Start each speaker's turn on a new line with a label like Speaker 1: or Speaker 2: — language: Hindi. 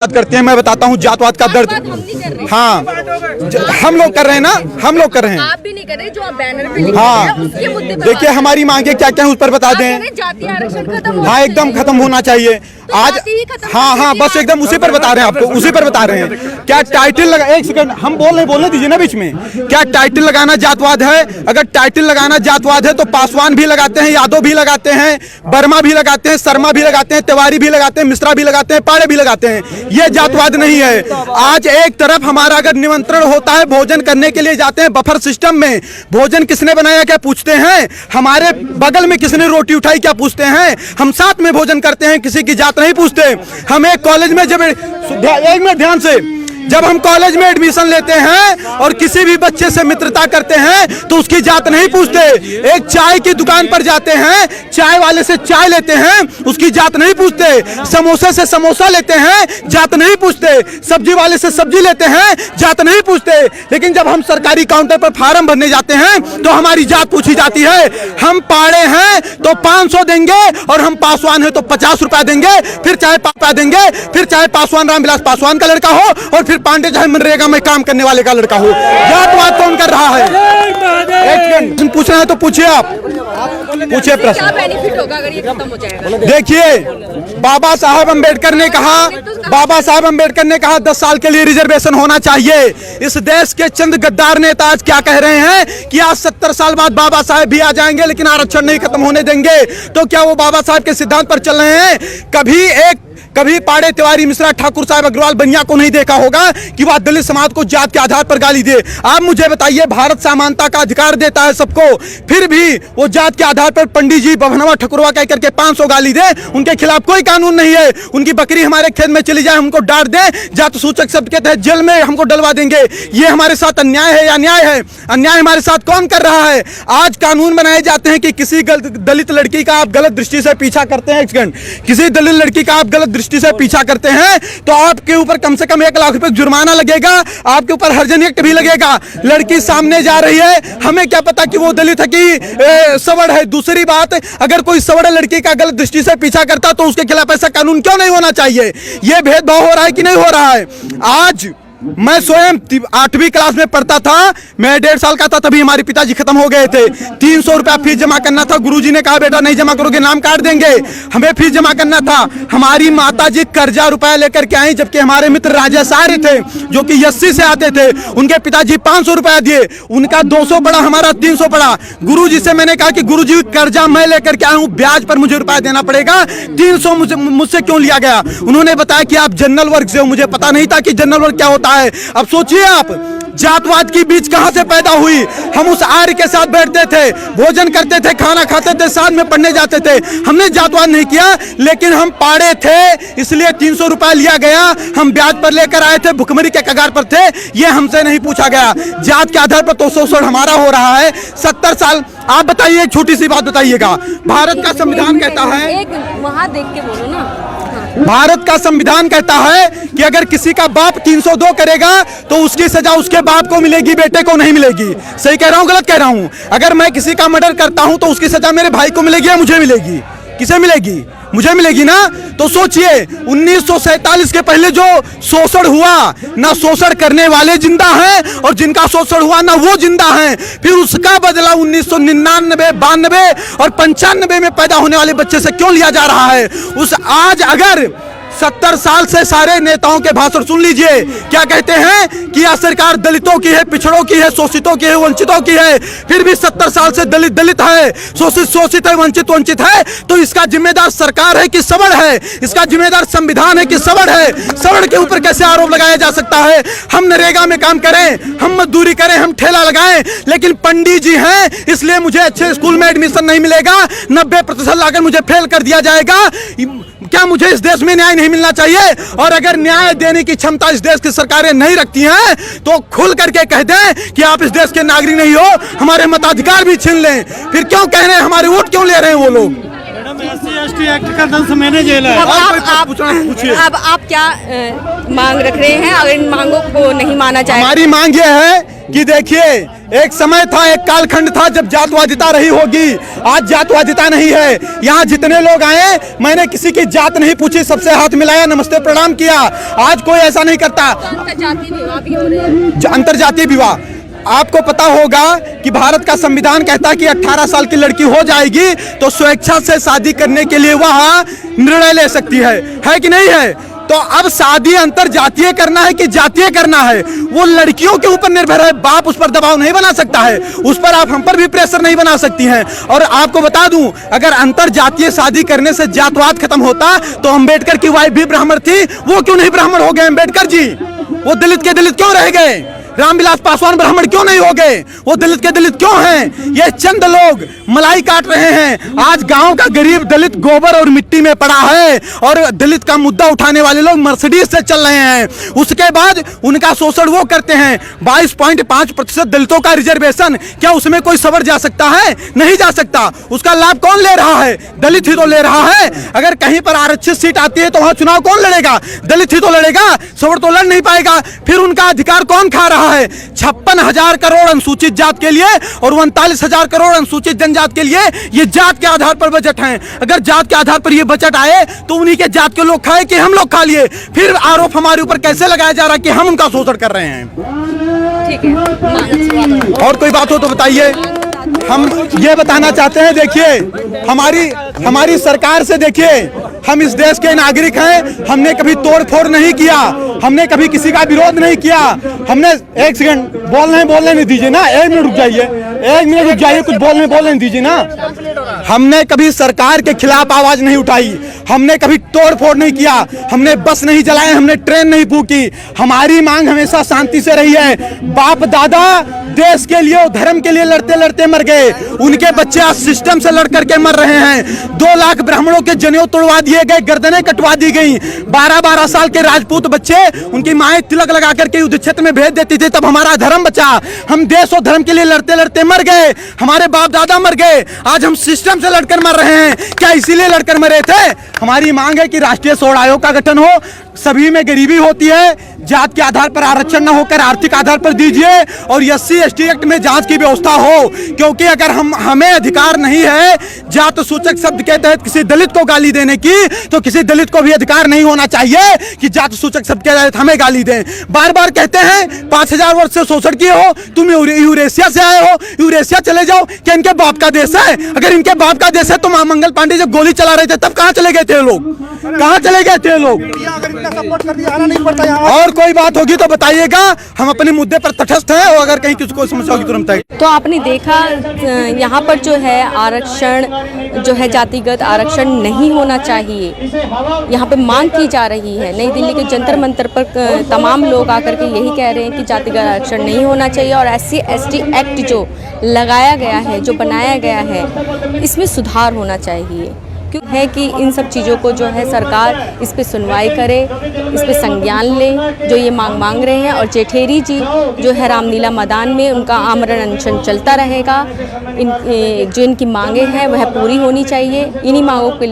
Speaker 1: बात करते हैं। मैं बताता हूँ जातवाद का दर्द। हाँ, हम लोग कर रहे हैं ना, हम लोग कर रहे हैं।
Speaker 2: आप भी नहीं कर रहे, जो आप बैनर पे लिख
Speaker 1: हाँ,
Speaker 2: रहे हैं, उसके मुद्दे पर
Speaker 1: देखिए हमारी मांगे क्या क्या है उस पर बता दें।
Speaker 2: जातीय आरक्षण खत्म होना
Speaker 1: हाँ, एकदम खत्म होना चाहिए आज। हाँ, बस एकदम उसी पर बता रहे हैं आपको, उसी पर बता रहे हैं। क्या टाइटल लगा, एक सेकंड हम बोलने दीजिए ना बीच में। क्या टाइटल लगाना जातवाद है? अगर टाइटल लगाना जातवाद है तो पासवान भी लगाते हैं, यादव भी लगाते हैं, वर्मा भी लगाते हैं, शर्मा भी लगाते हैं, तिवारी भी लगाते हैं, मिश्रा भी लगाते हैं, पाड़े भी लगाते हैं। ये जातवाद नहीं है। आज एक तरफ हमारा अगर निमंत्रण होता है, भोजन करने के लिए जाते हैं बफर सिस्टम में, भोजन किसने बनाया क्या पूछते हैं, हमारे बगल में किसने रोटी उठाई क्या पूछते हैं, हम साथ में भोजन करते हैं, किसी की जात नहीं पूछते। हम एक कॉलेज में जब एक मिनट ध्यान से, जब हम कॉलेज में एडमिशन लेते हैं और किसी भी बच्चे से मित्रता करते हैं तो उसकी जात नहीं पूछते। एक चाय की दुकान पर जाते हैं, चाय वाले से चाय लेते हैं, उसकी जात नहीं पूछते। समोसे से समोसा लेते हैं, जात नहीं पूछते। सब्जी वाले से सब्जी लेते हैं, जात नहीं पूछते। लेकिन जब हम सरकारी काउंटर पर फार्म भरने जाते हैं तो हमारी जात पूछी जाती है। हम पाड़े हैं तो 500 देंगे और हम पासवान है तो 50 रुपया देंगे, फिर चाहे पापा देंगे, फिर चाहे पासवान रामविलास पासवान का लड़का हो और फिर पांडे चाहे मनरेगा में काम करने वाले का लड़का हो। जातवाद कौन कर रहा है? एक पूछना है तो पूछिए, आप पूछिए प्रश्न।
Speaker 2: क्या बेनिफिट होगा अगर ये खत्म हो जाएगा?
Speaker 1: देखिए, बाबा साहब अंबेडकर ने कहा 10 साल के लिए रिजर्वेशन होना चाहिए। इस देश के चंद गद्दार नेता आज क्या कह रहे हैं कि आज 70 साल बाद बाबा साहब भी आ जाएंगे लेकिन आरक्षण नहीं खत्म होने देंगे। तो क्या वो बाबा साहब के सिद्धांत पर चल रहे हैं? कभी पाड़े, तिवारी, मिश्रा, ठाकुर साहब, अग्रवाल, बनिया को नहीं देखा होगा कि वह दलित समाज को जात के आधार पर गाली दे। आप मुझे बताइए, भारत समानता का अधिकार देता है सबको, फिर भी वो जात के आधार पर पंडित जी बभनवा ठकुरवा कह करके 500 गाली दे, उनके खिलाफ कोई कानून नहीं है। उनकी बकरी हमारे खेत में चली जाए, हमको डांट दे, जात सूचक शब्द के तहत जेल में हमको डलवा देंगे। ये हमारे साथ अन्याय है या न्याय है? अन्याय हमारे साथ कौन कर रहा है? आज कानून बनाए जाते हैं कि किसी दलित लड़की का आप गलत दृष्टि से पीछा करते हैं, किसी दलित लड़की का आप गलत दृष्टि से पीछा करते हैं तो आपके ऊपर कम से कम 1 लाख रुपए जुर्माना लगेगा, आपके ऊपर हर्जन एक्ट भी लगेगा। लड़की सामने जा रही है, हमें क्या पता कि वो दलित है कि सवर्ण है। दूसरी बात, अगर कोई सवर्ण लड़की का गलत दृष्टि से पीछा करता तो उसके खिलाफ ऐसा कानून क्यों नहीं होना चाहिए? ये भेदभाव हो रहा है कि नहीं हो रहा है? आज मैं स्वयं 8वीं क्लास में पढ़ता था, मैं 1.5 साल का था, तभी हमारे पिताजी खत्म हो गए थे। 300 रुपया फीस जमा करना था, गुरुजी ने कहा बेटा नहीं जमा करोगे नाम काट देंगे। हमें फीस जमा करना था। हमारी माताजी कर्जा रुपया लेकर के आई, जबकि हमारे मित्र राजेश आर्य थे जो कि 80 से आते थे, उनके पिताजी 500 रुपया दिए, उनका 200 पड़ा, हमारा 300 पड़ा। गुरुजी से मैंने कहा कि गुरुजी कर्जा मैं लेकर के आया हूँ, ब्याज पर मुझे रुपया देना पड़ेगा, 300 मुझसे क्यों लिया गया? उन्होंने बताया कि आप जनरल वर्ग से हो। मुझे पता नहीं था कि जनरल वर्ग क्या होता है। अब सोचिए आप, जातवाद की बीज कहां से पैदा हुई? हम उस आर्य के साथ बैठते थे, भोजन करते थे, खाना खाते थे, साथ में पढ़ने जाते थे। हमने जातवाद नहीं किया, लेकिन हम पाड़े थे इसलिए 300 रुपया लिया गया, हम ब्याज पर लेकर आए थे, भुखमरी के कगार पर थे, ये हमसे नहीं पूछा गया। जात के आधार पर तो शोषण हमारा हो रहा है 70 साल। आप बताइए, एक छोटी सी बात बताइएगा, भारत का संविधान कहता है,
Speaker 2: वहां देख के बोलो ना,
Speaker 1: भारत का संविधान कहता है कि अगर किसी का बाप 302 करेगा तो उसकी सजा उसके बाप को मिलेगी, बेटे को नहीं मिलेगी। सही कह रहा हूं, गलत कह रहा हूं? अगर मैं किसी का मर्डर करता हूं तो उसकी सजा मेरे भाई को मिलेगी या मुझे मिलेगी? किसे मिलेगी? मुझे मिलेगी ना। तो सोचिए, 1947 के पहले जो शोषण हुआ, ना शोषण करने वाले जिंदा हैं और जिनका शोषण हुआ ना वो जिंदा हैं। फिर उसका बदला 1999, 92 और 95 में पैदा होने वाले बच्चे से क्यों लिया जा रहा है? आज अगर 70 साल से सारे नेताओं के भाषण सुन लीजिए, क्या कहते हैं कि यह सरकार दलितों की है, पिछड़ों की है, शोषितों की है, वंचितों की है। फिर भी 70 साल से दलित दलित है, शोषित शोषित है, वंचित वंचित है। तो इसका जिम्मेदार सरकार है कि सवर्ण है? इसका जिम्मेदार संविधान है कि सवर्ण है? सवर्ण के ऊपर कैसे आरोप लगाया जा सकता है? हम नरेगा में काम करें, हम मजदूरी करें, हम ठेला लगाएं, लेकिन पंडित जी हैं इसलिए मुझे अच्छे स्कूल में एडमिशन नहीं मिलेगा, 90% लाकर मुझे फेल कर दिया जाएगा। क्या मुझे इस देश में न्याय नहीं मिलना चाहिए? और अगर न्याय देने की क्षमता इस देश की सरकारें नहीं रखती हैं तो खुल करके कह दें कि आप इस देश के नागरिक नहीं हो, हमारे मताधिकार भी छीन लें। फिर क्यों कह रहे हैं, हमारे वोट क्यों ले रहे हैं वो लोग?
Speaker 3: SC/ST एक्ट का 10 महीने जेल है।
Speaker 2: अब आप क्या मांग रख रहे हैं? अगर इन मांगों को नहीं माना जाए,
Speaker 1: हमारी मांग ये है कि देखिए, एक समय था, एक कालखंड था जब जातवादिता रही होगी। आज जातवादिता नहीं है। यहाँ जितने लोग आए, मैंने किसी की जात नहीं पूछी, सबसे हाथ मिलाया, नमस्ते प्रणाम किया। आज कोई ऐसा नहीं करता।
Speaker 2: अंतर्जातीय विवाह भी हो रहे हैं।
Speaker 1: अंतर्जातीय विवाह, आपको पता होगा कि भारत का संविधान कहता है कि 18 साल की लड़की हो जाएगी तो स्वेच्छा से शादी करने के लिए वह निर्णय ले सकती है कि नहीं है? तो अब शादी अंतरजातीय करना है कि जातीय करना है, वो लड़कियों के ऊपर निर्भर है। बाप उस पर दबाव नहीं बना सकता है, उस पर आप हम पर भी प्रेशर नहीं बना सकती हैं। और आपको बता दूं, अगर अंतरजातीय शादी करने से जातवाद खत्म होता तो अम्बेडकर की वाइफ भी ब्राह्मण थी, वो क्यों नहीं ब्राह्मण हो गए अम्बेडकर जी? वो दलित के दलित क्यों रह गए? रामविलास पासवान ब्राह्मण क्यों नहीं हो गए? वो दलित के दलित क्यों हैं? ये चंद लोग मलाई काट रहे हैं। आज गांव का गरीब दलित गोबर और मिट्टी में पड़ा है और दलित का मुद्दा उठाने वाले लोग मर्सिडीज से चल रहे हैं। उसके बाद उनका शोषण वो करते हैं। 22.5% दलितों का रिजर्वेशन, क्या उसमें कोई सवर जा सकता है? नहीं जा सकता। उसका लाभ कौन ले रहा है? दलित ही तो ले रहा है। अगर कहीं पर आरक्षित सीट आती है तो वहां चुनाव कौन लड़ेगा? दलित ही तो लड़ेगा, सवर तो लड़ नहीं पाएगा। फिर उनका अधिकार कौन खा रहा है? 56,000 करोड़ अनुसूचित जात के लिए और 39,000 करोड़ अनुसूचित जनजात के लिए ये जात के आधार पर बजट है। अगर जात के आधार पर ये बजट आए तो उन्हीं के जात के लोग खाए कि हम लोग खा लिए? फिर आरोप हमारे ऊपर कैसे लगाया जा रहा है कि हम उनका शोषण कर रहे हैं?
Speaker 2: ठीक है,
Speaker 1: और कोई बात हो तो बताइए। हम ये बताना चाहते हैं, देखिए हमारी सरकार से, देखिए हम इस देश के नागरिक हैं। हमने कभी तोड़ फोड़ नहीं किया, हमने कभी किसी का विरोध नहीं किया। हमने, एक सेकंड बोलने नहीं दीजिए ना, 1 मिनट रुक जाइए, 1 मिनट रुक जाइए, कुछ बोलने दीजिए ना। हमने कभी सरकार के खिलाफ आवाज नहीं उठाई, हमने कभी तोड़ फोड़ नहीं किया, हमने बस नहीं जलाए, हमने ट्रेन नहीं फूकी। हमारी मांग हमेशा शांति से रही है। बाप दादा देश के लिए, धर्म के लिए लड़ते लड़ते मर गए, उनके बच्चे आज सिस्टम से लड़ करके मर रहे हैं। 2 लाख ब्राह्मणों के जनेऊ तोड़वा दिए गए, गर्दनें कटवा दी गई। 12-12 साल के राजपूत बच्चे, उनकी माएं तिलक लगा करके युद्ध क्षेत्र में भेज देती थी, तब हमारा धर्म बचा। हम देश और धर्म के लिए लड़ते लड़ते मर गए, हमारे बाप दादा मर गए, आज हम सिस्टम से लड़कर मर रहे हैं। क्या इसीलिए लड़कर मरे थे? हमारी मांग है कि राष्ट्रीय स्वर्ण आयोग का गठन हो, सभी में गरीबी होती है, जात के आधार पर आरक्षण न होकर आर्थिक आधार पर दीजिए, और SC/ST एक्ट में जांच की व्यवस्था हो। क्योंकि अगर हमें अधिकार नहीं है जात सूचक शब्द के तहत किसी दलित को गाली देने की, तो किसी दलित को भी अधिकार नहीं होना चाहिए कि जात सूचक शब्द के तहत हमें गाली दें। बार बार कहते हैं 5000 वर्ष से शोषण किए हो, तुम यूरेशिया से आए हो, यूरेशिया चले जाओ। क्या इनके बाप का देश है? अगर इनके बाप का देश है तो मंगल पांडे जब गोली चला रहे थे तब कहां चले गए थे लोग? कहां चले गए थे लोग?
Speaker 4: सपोर्ट कर दिया, आना नहीं पड़ता यहाँ।
Speaker 1: और कोई बात होगी तो बताइएगा, हम अपने मुद्दे पर तटस्थ हैं, और अगर कहीं किसी को समस्या होगी तुरंत बताइए।
Speaker 2: तो आपने देखा यहाँ पर जो है आरक्षण जो है जातिगत आरक्षण नहीं होना चाहिए, यहाँ पे मांग की जा रही है। नई दिल्ली के जंतर मंतर पर तमाम लोग आकर के यही कह रहे हैं कि जातिगत आरक्षण नहीं होना चाहिए, और SC/ST एक्ट जो लगाया गया है, जो बनाया गया है, इसमें सुधार होना चाहिए। क्यों है कि इन सब चीज़ों को जो है सरकार इस पे सुनवाई करे, इस पे संज्ञान ले, जो ये मांग रहे हैं। और जेठेरी जी जो है रामलीला मैदान में, उनका आमरण अनशन चलता रहेगा। जो इनकी मांगे हैं वह पूरी होनी चाहिए। इन्हीं मांगों के